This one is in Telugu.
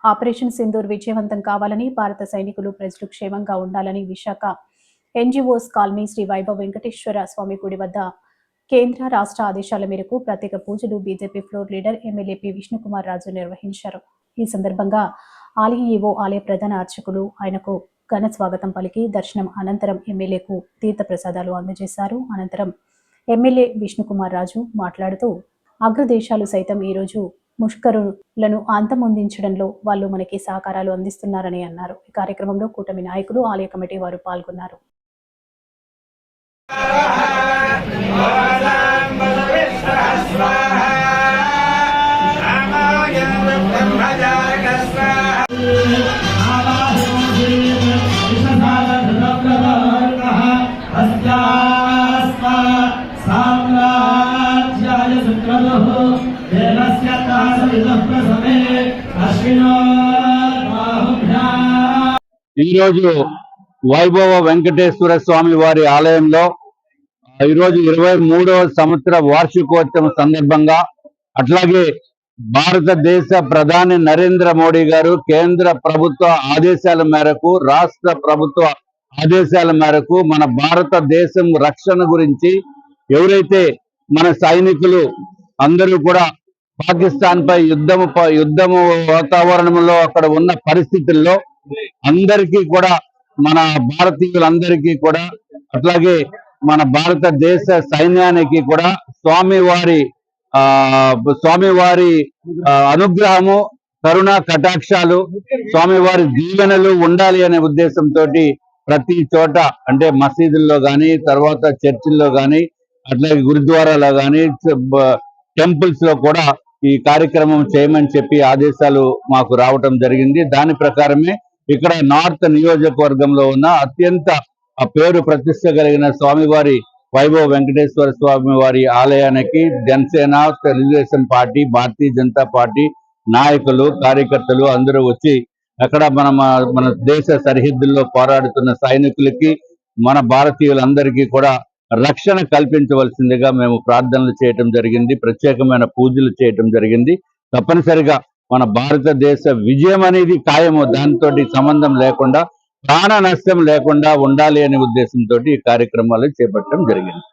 ఆపరేషన్ సింధూర్ విజయవంతం కావాలని, భారత సైనికులు ప్రజలు క్షేమంగా ఉండాలని విశాఖ ఎన్జీఓస్ కాలనీ శ్రీ వైభవ్ వెంకటేశ్వర స్వామి గుడి వద్ద కేంద్ర రాష్ట్ర ఆదేశాల మేరకు ప్రత్యేక పూజలు BJP floor leader MLA P Vishnukumar Raju నిర్వహించారు. ఈ సందర్భంగా ఆలయ ఈవో, ఆలయ ప్రధాన అర్చకులు ఆయనకు ఘన స్వాగతం పలికి దర్శనం అనంతరం ఎమ్మెల్యేకు తీర్థ ప్రసాదాలు అందజేశారు. అనంతరం ఎమ్మెల్యే విష్ణుకుమార్ రాజు మాట్లాడుతూ అగ్రదేశాలు సైతం ఈరోజు ముష్కరులను అంతమొందించడంలో వాళ్ళు మనకి సహకారాలు అందిస్తున్నారని అన్నారు. ఈ కార్యక్రమంలో కూటమి నాయకులు, ఆలయ కమిటీ వారు పాల్గొన్నారు. ఈరోజు వైభవ వెంకటేశ్వర స్వామి వారి ఆలయంలో ఈరోజు 23వ సంవత్సర వార్షికోత్సవం సందర్భంగా, అట్లాగే భారతదేశ ప్రధాని నరేంద్ర మోడీ గారు కేంద్ర ప్రభుత్వ ఆదేశాల మేరకు, రాష్ట్ర ప్రభుత్వ ఆదేశాల మేరకు మన భారతదేశం రక్షణ గురించి ఎవరైతే మన సైనికులు అందరూ కూడా పాకిస్తాన్ పై యుద్ధము వాతావరణంలో అక్కడ ఉన్న పరిస్థితుల్లో అందరికీ కూడా, మన భారతీయులందరికీ కూడా, అట్లాగే మన భారతదేశ సైన్యానికి కూడా స్వామివారి అనుగ్రహము, కరుణా కటాక్షాలు, స్వామివారి దీవెనలు ఉండాలి అనే ఉద్దేశంతో ప్రతి చోట, అంటే మసీదుల్లో కానీ, తర్వాత చర్చిల్లో కానీ, అట్లాగే గురుద్వారాలో కానీ, టెంపుల్స్ లో కూడా ఈ కార్యక్రమం చేయమని చెప్పి ఆదేశాలు మాకు రావటం జరిగింది. దాని ప్రకారమే ఇక్కడ నార్త్ నియోజకవర్గంలో ఉన్న అత్యంత పేరు ప్రతిష్ట కలిగిన స్వామివారి వైభవ వెంకటేశ్వర స్వామి వారి ఆలయానికి జనసేన, తెలుగుదేశం పార్టీ, భారతీయ జనతా పార్టీ నాయకులు, కార్యకర్తలు అందరూ వచ్చి అక్కడ మన దేశ సరిహద్దుల్లో పోరాడుతున్న సైనికులకి, మన భారతీయులందరికీ కూడా రక్షణ కల్పించవలసిందిగా మేము ప్రార్థనలు చేయటం జరిగింది, ప్రత్యేకమైన పూజలు చేయటం జరిగింది. తప్పనిసరిగా మన భారతదేశ విజయం అనేది ఖాయము, దాంతో సంబంధం లేకుండా, ప్రాణ నష్టం లేకుండా ఉండాలి అనే ఉద్దేశంతో ఈ కార్యక్రమాలు చేపట్టడం జరిగింది.